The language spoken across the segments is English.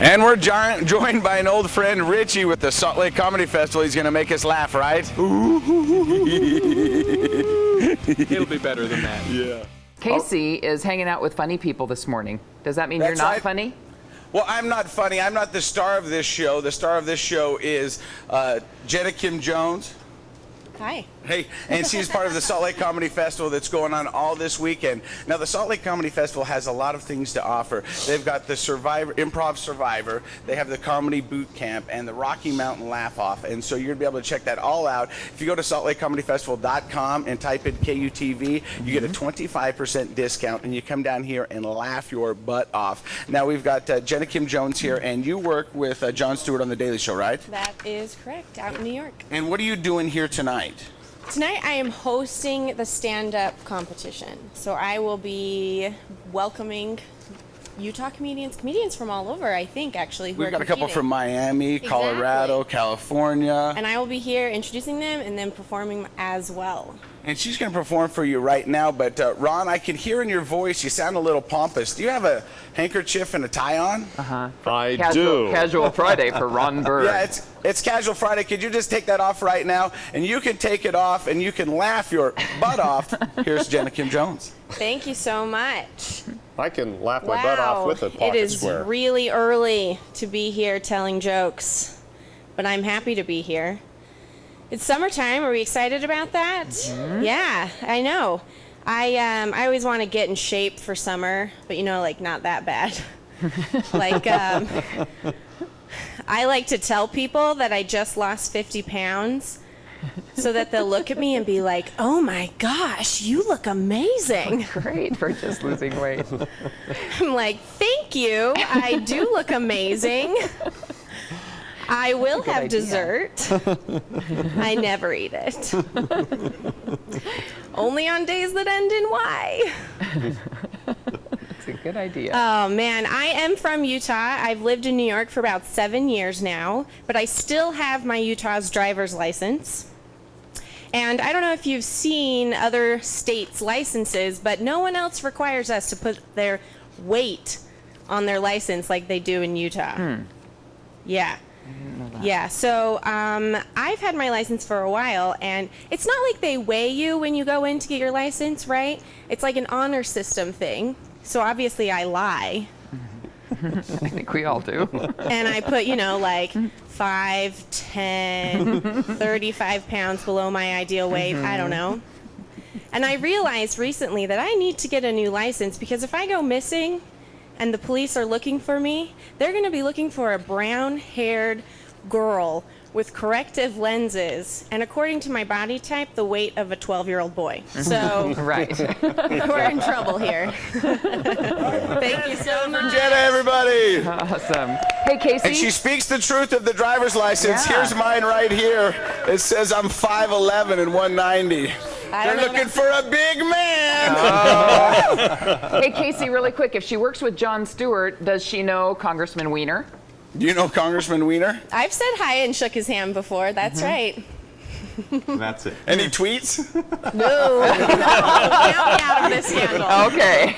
And we're joined by an old friend, Richie, with the Salt Lake Comedy Festival. He's going to make us laugh, right? It'll be better than that. Yeah. Casey is hanging out with funny people this morning. Does that mean you're That's not right. funny? Well, I'm not funny. I'm not the star of this show. The star of this show is Jenna Kim Jones. Hi. Hey, and she's part of the Salt Lake Comedy Festival that's going on all this weekend. Now, the Salt Lake Comedy Festival has a lot of things to offer. They've got the Improv Survivor, they have the Comedy Boot Camp, and the Rocky Mountain Laugh Off. And so you're going to be able to check that all out. If you go to saltlakecomedyfestival.com and type in KUTV, you get a 25% discount, and you come down here and laugh your butt off. Now, we've got Jenna Kim Jones here, and you work with Jon Stewart on The Daily Show, right? That is correct, out in New York. And what are you doing here tonight? Tonight I am hosting the stand-up competition. So I will be welcoming Utah comedians from all over, I think, actually, who We've are got a couple competing. from Miami, Colorado, California. And I will be here introducing them and then performing as well. And she's going to perform for you right now. But Ron, I can hear in your voice, you sound a little pompous. Do you have a handkerchief and a tie on? I Casual, do. Casual Friday for Ron Burr. Yeah, it's Casual Friday. Could you just take that off right now? And you can take it off and you can laugh your butt off. Here's Jenna Kim Jones. Thank you so much. I can laugh my butt off with a pocket It is square. really early to be here telling jokes, but I'm happy to be here. It's summertime. Are we excited about that? Mm-hmm. Yeah, I know. I always want to get in shape for summer, but like not that bad. I like to tell people that I just lost 50 pounds so that they'll look at me and be like, oh my gosh, you look amazing. Great for just losing weight. I'm like, thank you. I do look amazing. I will have idea. dessert. I never eat it. Only on days that end in Y. It's a good idea. Oh man, I am from Utah. I've lived in New York for about 7 years now, but I still have my Utah's driver's license. And I don't know if you've seen other states' licenses, but no one else requires us to put their weight on their license like they do in Utah. Yeah. Yeah, so I've had my license for a while, and it's not like they weigh you when you go in to get your license, right? It's like an honor system thing. So obviously I lie. I think we all do. And I put, like 5, 10, 35 pounds below my ideal weight. I don't know. And I realized recently that I need to get a new license because if I go missing and the police are looking for me, they're going to be looking for a brown-haired girl with corrective lenses, and according to my body type, the weight of a 12-year-old boy. So Right. we're in trouble here. Thank you so much. Jenna, everybody. Awesome. Hey, Casey. And she speaks the truth of the driver's license. Yeah. Here's mine right here. It says I'm 5'11" and 190. I They're don't know looking about for a big man. Hey, Casey, really quick. If she works with Jon Stewart, does she know Congressman Weiner? Do you know Congressman Weiner? I've said hi and shook his hand before. That's right. That's it. Any tweets? No. Count me out of this scandal. Okay.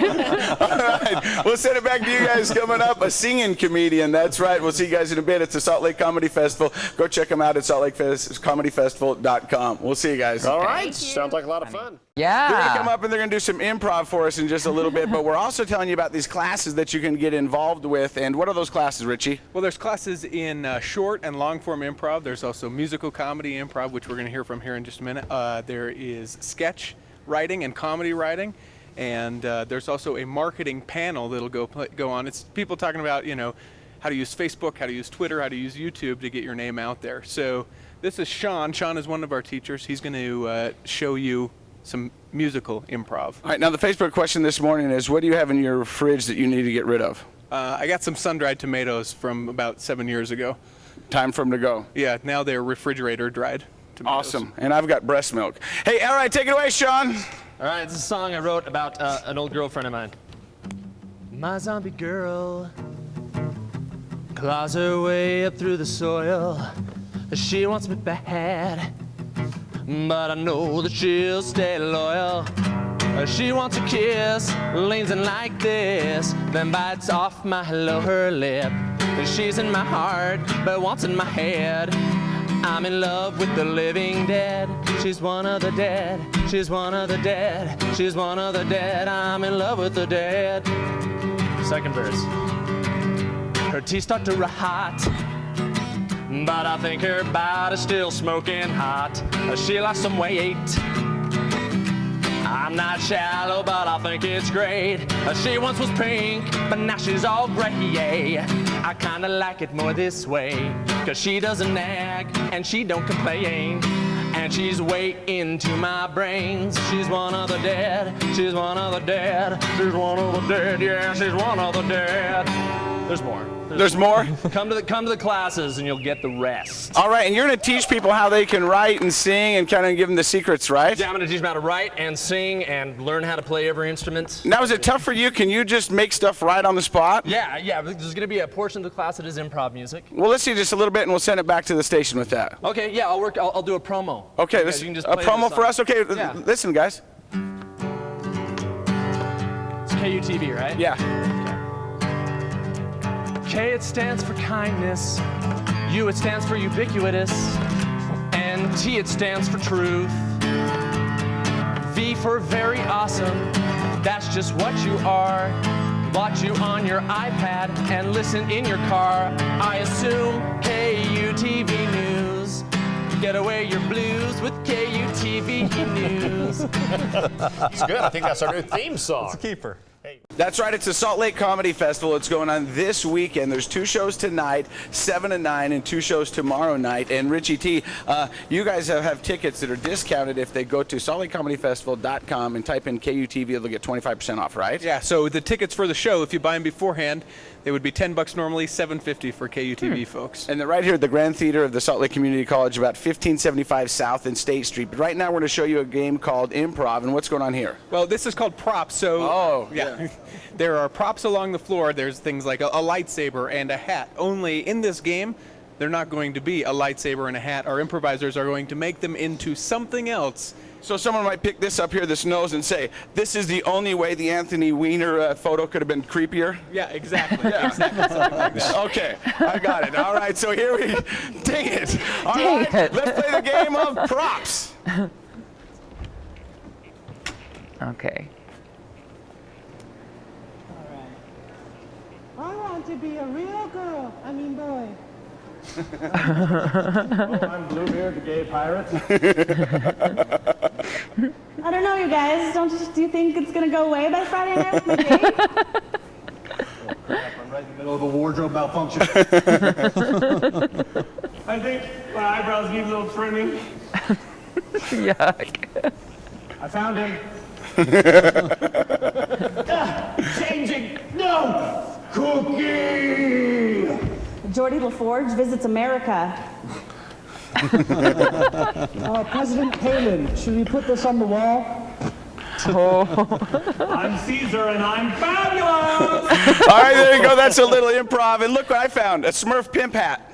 All right. We'll send it back to you guys coming up. A singing comedian. That's right. We'll see you guys in a bit. It's the Salt Lake Comedy Festival. Go check them out at saltlakecomedyfestival.com. We'll see you guys. All right. Sounds like a lot of fun. Yeah. They're going to come up and they're going to do some improv for us in just a little bit, but we're also telling you about these classes that you can get involved with. And what are those classes, Richie? Well, there's classes in short and long form improv. There's also musical comedy improv, which we're going to hear from here in just a minute. There is sketch writing and comedy writing. And there's also a marketing panel that'll go on. It's people talking about, how to use Facebook, how to use Twitter, how to use YouTube to get your name out there. So this is Sean. Sean is one of our teachers. He's going to show you some musical improv. All right, now the Facebook question this morning is, what do you have in your fridge that you need to get rid of? I got some sun-dried tomatoes from about 7 years ago. Time for them to go. Yeah, now they're refrigerator-dried tomatoes. Awesome. And I've got breast milk. Hey, all right, take it away, Sean. All right, it's a song I wrote about an old girlfriend of mine. My zombie girl claws her way up through the soil. She wants me bad, but I know that she'll stay loyal. She wants a kiss, leans in like this, then bites off my lower lip. She's in my heart, but what's in my head? I'm in love with the living dead. She's one of the dead. She's one of the dead. She's one of the dead. I'm in love with the dead. Second verse. Her teeth start to rot, but I think her body's still smoking hot. She lost some weight. I'm not shallow, but I think it's great. She once was pink, but now she's all gray. I kinda like it more this way, 'cause she doesn't nag and she don't complain. And she's way into my brains. She's one of the dead. She's one of the dead. She's one of the dead. Yeah, she's one of the dead. There's more. There's more? Come to the classes and you'll get the rest. All right, and you're going to teach people how they can write and sing and kind of give them the secrets, right? Yeah, I'm going to teach them how to write and sing and learn how to play every instrument. Now, is it tough for you? Can you just make stuff right on the spot? Yeah. There's going to be a portion of the class that is improv music. Well, let's see just a little bit, and we'll send it back to the station with that. Okay, yeah, I'll do a promo. Okay, You this guys can just a play promo this for on- us? Okay, Yeah. listen, guys. It's KUTV, right? Yeah. K, it stands for kindness. U, it stands for ubiquitous. And T, it stands for truth. V for very awesome. That's just what you are. Watch you on your iPad and listen in your car. I assume KUTV News. Get away your blues with KUTV News. It's good. I think that's our new theme song. Keeper. That's right. It's the Salt Lake Comedy Festival. It's going on this weekend. There's 2 shows tonight, 7 and 9, and 2 shows tomorrow night. And Richie T, you guys have tickets that are discounted if they go to saltlakecomedyfestival.com and type in KUTV. They'll get 25% off, right? Yeah, so the tickets for the show, if you buy them beforehand, they would be $10 normally, $7.50 for KUTV folks. And they're right here at the Grand Theater of the Salt Lake Community College, about 1575 South and State Street. But right now we're going to show you a game called Improv. And what's going on here? Well, this is called props. So, Oh, yeah. There are props along the floor. There's things like a lightsaber and a hat. Only in this game, they're not going to be a lightsaber and a hat. Our improvisers are going to make them into something else. So someone might pick this up here, this nose, and say, this is the only way the Anthony Weiner photo could have been creepier? Yeah, exactly. Exactly something like that. Okay, I got it. All right, so here we, dang it. All Dang right, it. let's play the game of props. Okay. I want to be a real girl. I mean boy. I'm Bluebeard, the gay pirate. I don't know, you guys. Do you think it's gonna go away by Friday night with my date? I'm right in the middle of a wardrobe malfunction. I think my eyebrows need a little trimming. Yuck. I found him. Changing. No! Cookie! Geordie LaForge visits America. President Palin, should we put this on the wall? I'm Caesar and I'm fabulous! All right, there you go. That's a little improv. And look what I found, a Smurf pimp hat.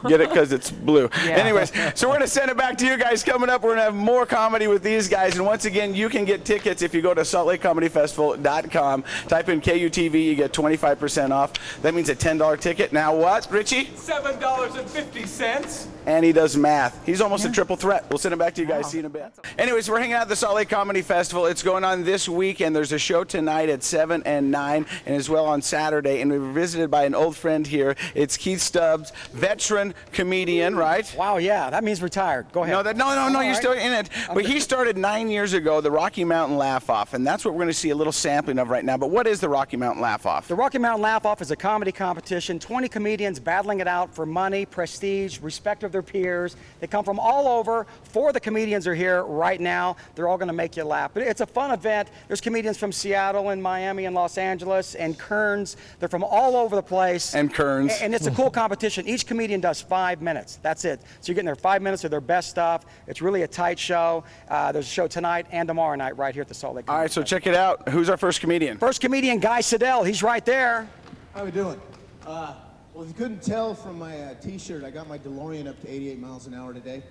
Get it? Because it's blue. Yeah. Anyways, so we're going to send it back to you guys. Coming up, we're going to have more comedy with these guys. And once again, you can get tickets if you go to saltlakecomedyfestival.com. Type in KUTV, you get 25% off. That means a $10 ticket. Now what, Richie? $7.50. And he does math. He's almost a triple threat. We'll send it back to you guys. See you in a bit. Anyways, we're hanging out at the Salt Lake Comedy Festival. It's going on this week, and there's a show tonight at 7 and 9, and as well on Saturday. And we were visited by an old friend here. It's Keith Stubbs, veteran comedian, right? Wow, yeah, that means retired. Go ahead. No, you're still in it. But he started 9 years ago, the Rocky Mountain Laugh-Off, and that's what we're going to see a little sampling of right now. But what is the Rocky Mountain Laugh-Off? The Rocky Mountain Laugh-Off is a comedy competition, 20 comedians battling it out for money, prestige, respect of their peers. They come from all over. 4 of the comedians are here right now. They're all going to make you laugh. But it's a fun event. There's comedians from Seattle and Miami and Los Angeles and Kearns. They're from all over the place. And Kearns. And it's a cool competition. Each comedian does 5 minutes. That's it. So you're getting their 5 minutes of their best stuff. It's really a tight show. There's a show tonight and tomorrow night right here at the Salt Lake. All right, so check it out. Who's our first comedian? First comedian, Guy Siddell. He's right there. How we doing? Well, if you couldn't tell from my T-shirt, I got my DeLorean up to 88 miles an hour today.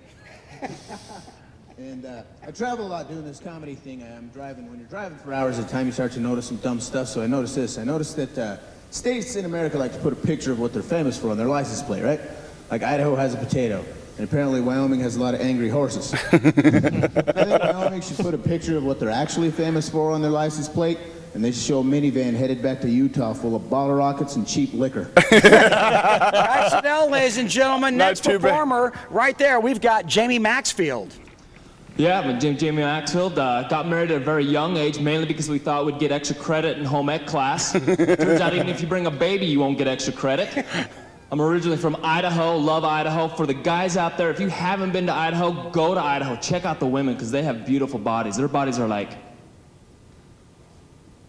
And I travel a lot doing this comedy thing. I'm driving. When you're driving for hours at a time, you start to notice some dumb stuff. So I noticed this. I noticed that States in America like to put a picture of what they're famous for on their license plate, right? Like Idaho has a potato, and apparently Wyoming has a lot of angry horses. I think Wyoming should put a picture of what they're actually famous for on their license plate, and they should show a minivan headed back to Utah full of bottle rockets and cheap liquor. Right, Chanel, ladies and gentlemen, Not next too bad. performer right there, we've got Jamie Maxfield. Yeah, but Jamie Maxfield got married at a very young age, mainly because we thought we'd get extra credit in home ec class. Turns out even if you bring a baby, you won't get extra credit. I'm originally from Idaho, love Idaho. For the guys out there, if you haven't been to Idaho, go to Idaho. Check out the women, because they have beautiful bodies. Their bodies are like...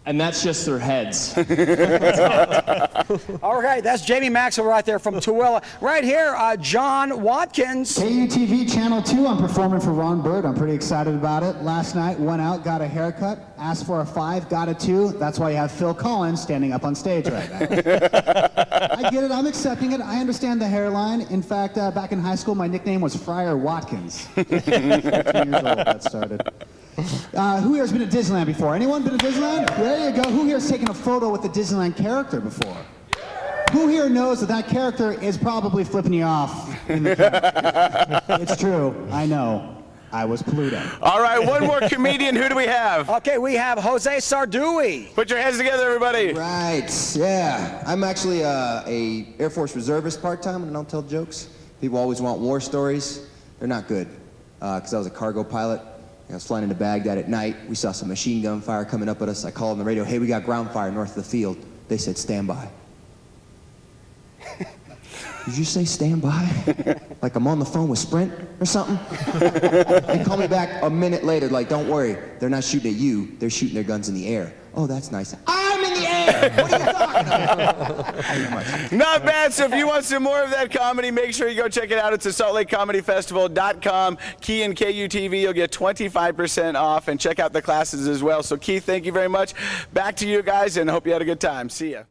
And that's just their heads. All right, that's Jamie Maxwell right there from Tooele. Right here, John Watkins. KUTV Channel 2, I'm performing for Ron Bird. I'm pretty excited about it. Last night, went out, got a haircut, asked for a 5, got a 2. That's why you have Phil Collins standing up on stage right now. I get it, I'm accepting it. I understand the hairline. In fact, back in high school, my nickname was Friar Watkins. 13 years old, that started. Who here has been at Disneyland before? Anyone been to Disneyland? There you go. Who here has taken a photo with the Disneyland character before? Who here knows that that character is probably flipping you off in the camera? It's true. I know. I was Pluto. All right, one more comedian. Who do we have? Okay, we have Jose Sardui. Put your hands together, everybody. Right, yeah. I'm actually a Air Force reservist part-time, and I don't tell jokes. People always want war stories. They're not good, because I was a cargo pilot. I was flying into Baghdad at night. We saw some machine gun fire coming up at us. I called on the radio, hey, we got ground fire north of the field. They said, stand by. Did you say stand by? Like I'm on the phone with Sprint or something? They call me back a minute later, like, don't worry, they're not shooting at you, they're shooting their guns in the air. Oh, that's nice. I'm in the air! What are you talking about? Not bad. So if you want some more of that comedy, make sure you go check it out. It's at SaltLakeComedyFestival.com. Key and KUTV, you'll get 25% off, and check out the classes as well. So Keith, thank you very much. Back to you guys, and hope you had a good time. See ya.